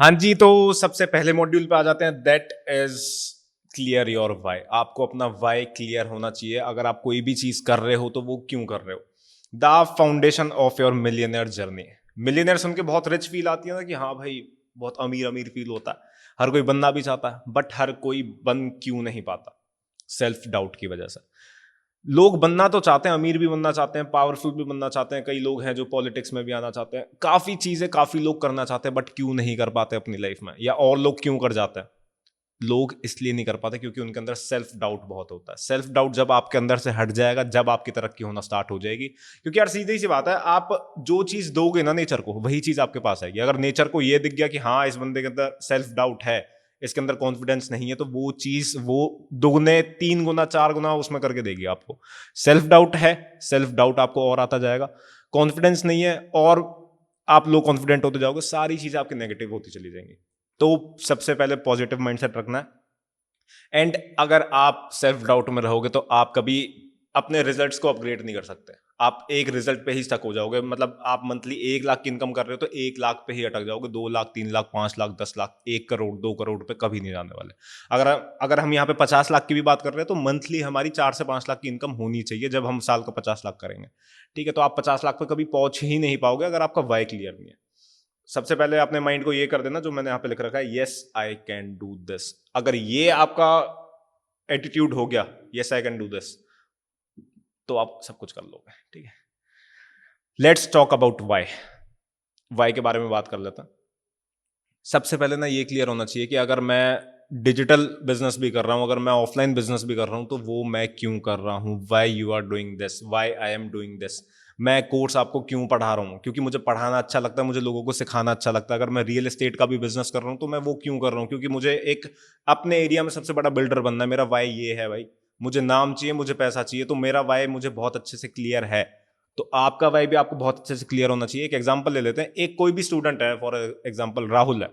हाँ जी, तो सबसे पहले मॉड्यूल पे आ जाते हैं, that is clear your why. आपको अपना वाई क्लियर होना चाहिए। अगर आप कोई भी चीज कर रहे हो तो वो क्यों कर रहे हो। The foundation of your millionaire journey. Millionaire सुन के बहुत रिच फील आती है ना, कि हाँ भाई बहुत अमीर अमीर फील होता है। हर कोई बनना भी चाहता है, बट हर कोई बन क्यों नहीं पाता? सेल्फ डाउट की वजह से। लोग बनना तो चाहते हैं, अमीर भी बनना चाहते हैं, पावरफुल भी बनना चाहते हैं, कई लोग हैं जो पॉलिटिक्स में भी आना चाहते हैं, काफी चीजें काफी लोग करना चाहते हैं, बट क्यों नहीं कर पाते अपनी लाइफ में, या और लोग क्यों कर जाते हैं? लोग इसलिए नहीं कर पाते क्योंकि उनके अंदर सेल्फ डाउट बहुत होता है। सेल्फ डाउट जब आपके अंदर से हट जाएगा, जब आपकी तरक्की होना स्टार्ट हो जाएगी। क्योंकि यार सीधी सी बात है, आप जो चीज दोगे ना नेचर को, वही चीज आपके पास आएगी। अगर नेचर को ये दिख गया कि हाँ इस बंदे के अंदर सेल्फ डाउट है, इसके अंदर कॉन्फिडेंस नहीं है, तो वो चीज वो दुगने तीन गुना चार गुना उसमें करके देगी आपको। सेल्फ डाउट है, सेल्फ डाउट आपको और आता जाएगा। कॉन्फिडेंस नहीं है, और आप लो कॉन्फिडेंट होते जाओगे, सारी चीजें आपकी नेगेटिव होती चली जाएंगी। तो सबसे पहले पॉजिटिव माइंडसेट रखना है। एंड अगर आप सेल्फ डाउट में रहोगे तो आप कभी अपने रिजल्ट्स को अपग्रेड नहीं कर सकते। आप एक रिजल्ट पे ही स्टक हो जाओगे। मतलब आप मंथली 1 लाख की इनकम कर रहे हो तो 1 लाख पे ही अटक जाओगे। 2 लाख, 3 लाख, 5 लाख, 10 लाख, 1 करोड़, 2 करोड़ पे कभी नहीं जाने वाले। अगर अगर हम यहाँ पे 50 लाख की भी बात कर रहे हैं तो मंथली हमारी 4 से 5 लाख की इनकम होनी चाहिए जब हम साल का 50 लाख करेंगे। ठीक है, तो आप 50 लाख पे कभी पहुंच ही नहीं पाओगे अगर आपका वाई क्लियर नहीं है। सबसे पहले अपने माइंड को ये कर देना जो मैंने यहाँ पे लिख रखा है, yes I can do this. अगर ये आपका एटीट्यूड हो गया, yes I can do this, तो आप सब कुछ कर लोगे। ठीक है, let's talk about why. Why के बारे में बात कर लेते हैं। सबसे पहले ना ये क्लियर होना चाहिए कि अगर मैं डिजिटल बिजनेस भी कर रहा हूं, अगर मैं ऑफलाइन बिजनेस भी कर रहा हूं, तो वो मैं क्यों कर रहा हूं। Why you are doing this, why I am doing this. मैं कोर्स आपको क्यों पढ़ा रहा हूँ? क्योंकि मुझे पढ़ाना अच्छा लगता है, मुझे लोगों को सिखाना अच्छा लगता है। अगर मैं रियल एस्टेट का भी बिजनेस कर रहा हूँ तो मैं वो क्यों कर रहा हूँ? क्योंकि मुझे एक अपने एरिया में सबसे बड़ा बिल्डर बनना है। मेरा वाई ये है भाई, मुझे नाम चाहिए, मुझे पैसा चाहिए, तो मेरा वाई मुझे बहुत अच्छे से क्लियर है। तो आपका वाई भी आपको बहुत अच्छे से क्लियर होना चाहिए। एक एग्जांपल ले लेते हैं। एक कोई भी स्टूडेंट है, फॉर एग्जांपल राहुल है,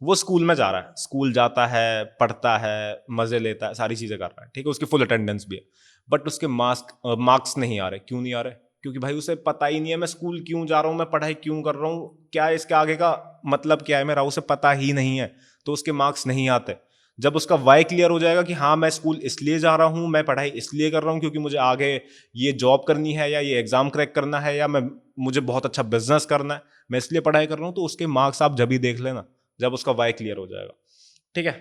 वो स्कूल में जा रहा है, स्कूल जाता है, पढ़ता है, मजे लेता है, सारी चीजें कर रहा है, ठीक है, उसकी फुल अटेंडेंस भी है, बट उसके मार्क्स नहीं आ रहे। क्यों नहीं आ रहे? क्योंकि भाई उसे पता ही नहीं है मैं स्कूल क्यों जा रहा हूँ, मैं पढ़ाई क्यों कर रहा हूँ, क्या है इसके आगे का मतलब, क्या है मेरा, उसे पता ही नहीं है। तो उसके मार्क्स नहीं आते। जब उसका वाई क्लियर हो जाएगा कि हाँ मैं स्कूल इसलिए जा रहा हूँ, मैं पढ़ाई इसलिए कर रहा हूँ क्योंकि मुझे आगे ये जॉब करनी है, या ये एग्जाम क्रैक करना है, या मुझे बहुत अच्छा बिजनेस करना है, मैं इसलिए पढ़ाई कर रहा हूँ, तो उसके मार्क्स आप जब ही देख लेना जब उसका वाई क्लियर हो जाएगा। ठीक है,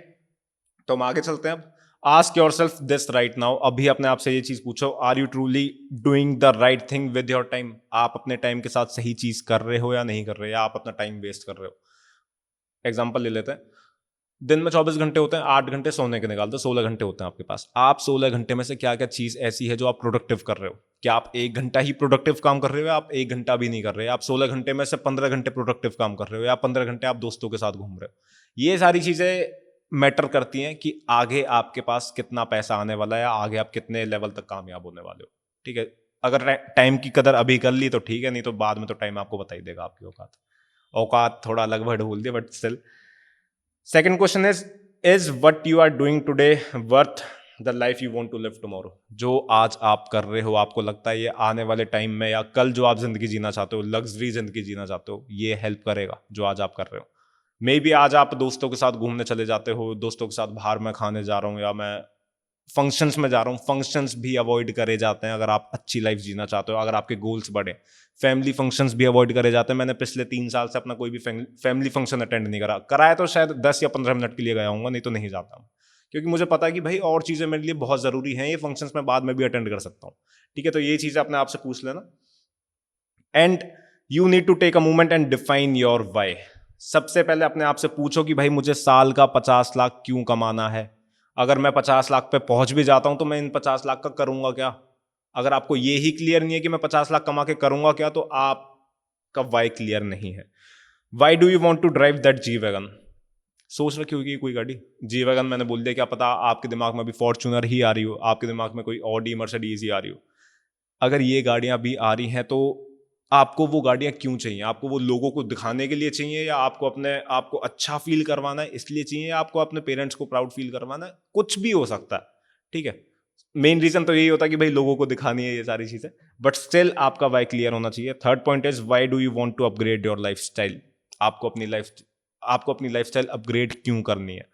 तो हम आगे चलते हैं। अब ask yourself this right now. अभी अपने आप से ये चीज पूछो, are you truly doing the right thing with your time? आप अपने टाइम के साथ सही चीज कर रहे हो या नहीं कर रहे, या आप अपना टाइम वेस्ट कर रहे हो? एग्जाम्पल ले लेते हैं। दिन में 24 घंटे होते हैं, 8 घंटे सोने के निकालते, 16 घंटे होते हैं आपके पास। आप 16 घंटे में से क्या क्या चीज ऐसी है जो आप प्रोडक्टिव कर रहे हो? क्या आप 1 घंटा ही प्रोडक्टिव काम कर रहे हो, या आप 1 घंटा भी नहीं कर रहे? आप 16 घंटे में से 15 घंटे प्रोडक्टिव काम कर रहे हो, या 15 घंटे आप दोस्तों के साथ घूम रहे हो? ये सारी चीजें मैटर करती हैं कि आगे आपके पास कितना पैसा आने वाला है, या आगे आप कितने लेवल तक कामयाब होने वाले हो। ठीक है, अगर टाइम की कदर अभी कर ली तो ठीक है, नहीं तो बाद में तो टाइम आपको बता ही देगा आपकी औकात। औकात थोड़ा अलग वर्ड बोल दिया, but still. Second question is what you are doing today worth the life you want to live tomorrow? जो आज आप कर रहे हो, आपको लगता है ये आने वाले टाइम में या कल जो आप जिंदगी जीना चाहते हो, लग्जरी जिंदगी जीना चाहते हो, ये हेल्प करेगा जो आज आप कर रहे हो? मे बी आज आप दोस्तों के साथ घूमने चले जाते हो, दोस्तों के साथ बाहर मैं खाने जा रहा हूँ, या मैं फंक्शंस में जा रहा हूँ। फंक्शंस भी अवॉइड करे जाते हैं अगर आप अच्छी लाइफ जीना चाहते हो, अगर आपके गोल्स बढ़े। फैमिली फंक्शंस भी अवॉइड करे जाते हैं। मैंने पिछले 3 साल से अपना कोई भी फैमिली फंक्शन अटेंड नहीं करा। कराया तो शायद 10 या 15 मिनट के लिए गया हूँ, नहीं तो नहीं जाता हूँ। क्योंकि मुझे पता है कि भाई और चीज़ें मेरे लिए बहुत ज़रूरी हैं, ये फंक्शंस मैं बाद में भी अटेंड कर सकता हूँ। ठीक है, तो ये चीज़ें अपने आप से पूछ लेना। And you need to take a moment and define your why. सबसे पहले अपने आप से पूछो कि भाई मुझे साल का 50 लाख क्यों कमाना है? अगर मैं 50 लाख पे पहुंच भी जाता हूं तो मैं इन 50 लाख का करूंगा क्या? अगर आपको ये ही क्लियर नहीं है कि मैं 50 लाख कमा के करूंगा क्या, तो आपका वाई क्लियर नहीं है। Why do you want to drive that G wagon? सोच रखी होगी कोई गाड़ी। जी वैगन मैंने बोल दिया, क्या पता आपके दिमाग में अभी फॉर्च्यूनर ही आ रही हो, आपके दिमाग में कोई ऑडी मर्सिडीज ही आ रही हो। अगर ये गाड़ियां भी आ रही हैं तो आपको वो गाड़ियां क्यों चाहिए? आपको वो लोगों को दिखाने के लिए चाहिए, या आपको अपने आपको अच्छा फील करवाना है इसलिए चाहिए, या आपको अपने पेरेंट्स को प्राउड फील करवाना है? कुछ भी हो सकता है। ठीक है, मेन रीजन तो यही होता है कि भाई लोगों को दिखानी है ये सारी चीजें, बट स्टिल आपका वाई क्लियर होना चाहिए। Third point is why do you want to upgrade your lifestyle? आपको अपनी लाइफ आपको अपनी लाइफस्टाइल अपग्रेड क्यों करनी है।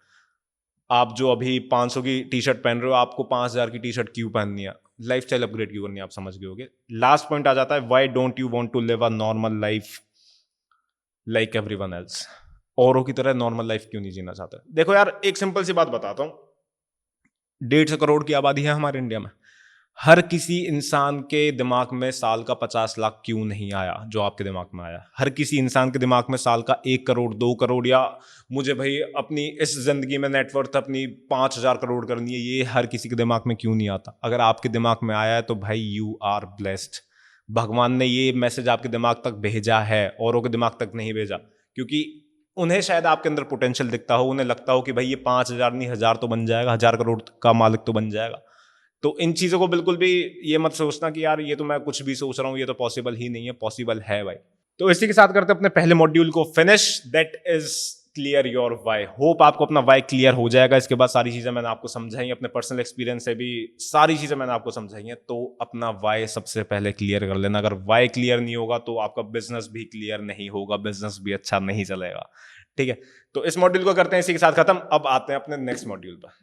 आप जो अभी 500 की टी शर्ट पहन रहे हो, आपको 5000 की टी शर्ट क्यों पहननी है, लाइफस्टाइल अपग्रेड क्यों करनी है, आप समझ गए होगे। लास्ट पॉइंट आ जाता है, why don't you want to live a normal life like everyone else. औरों की तरह नॉर्मल लाइफ क्यों नहीं जीना चाहते। देखो यार, एक सिंपल सी बात बताता हूं, 150 करोड़ की आबादी है हमारे इंडिया में। हर किसी इंसान के दिमाग में साल का 50 लाख क्यों नहीं आया जो आपके दिमाग में आया। हर किसी इंसान के दिमाग में साल का 1 करोड़, 2 करोड़, या मुझे भाई अपनी इस जिंदगी में नेटवर्थ अपनी 5,000 करोड़ करनी है, ये हर किसी के दिमाग में क्यों नहीं आता। अगर आपके दिमाग में आया है तो भाई यू आर ब्लेस्ड। भगवान ने ये मैसेज आपके दिमाग तक भेजा है, औरों के दिमाग तक नहीं भेजा, क्योंकि उन्हें शायद आपके अंदर पोटेंशियल दिखता हो, उन्हें लगता हो कि भाई ये 5,000 नहीं 1,000 तो बन जाएगा, 1,000 करोड़ का मालिक तो बन जाएगा। तो इन चीजों को बिल्कुल भी ये मत सोचना कि यार ये तो मैं कुछ भी सोच रहा हूं, ये तो पॉसिबल ही नहीं है। पॉसिबल है भाई। तो इसी के साथ करते हैं अपने पहले मॉड्यूल को finish, that is clear your why. Hope आपको अपना वाई क्लियर हो जाएगा। इसके बाद सारी चीजें मैंने आपको समझाई, अपने पर्सनल एक्सपीरियंस से भी सारी चीजें मैंने आपको समझाई हैं। तो अपना वाई सबसे पहले क्लियर कर लेना। अगर वाई क्लियर नहीं होगा तो आपका बिजनेस भी क्लियर नहीं होगा, बिजनेस भी अच्छा नहीं चलेगा। ठीक है, तो इस मॉड्यूल को करते हैं इसी के साथ खत्म। अब आते हैं अपने नेक्स्ट मॉड्यूल पर।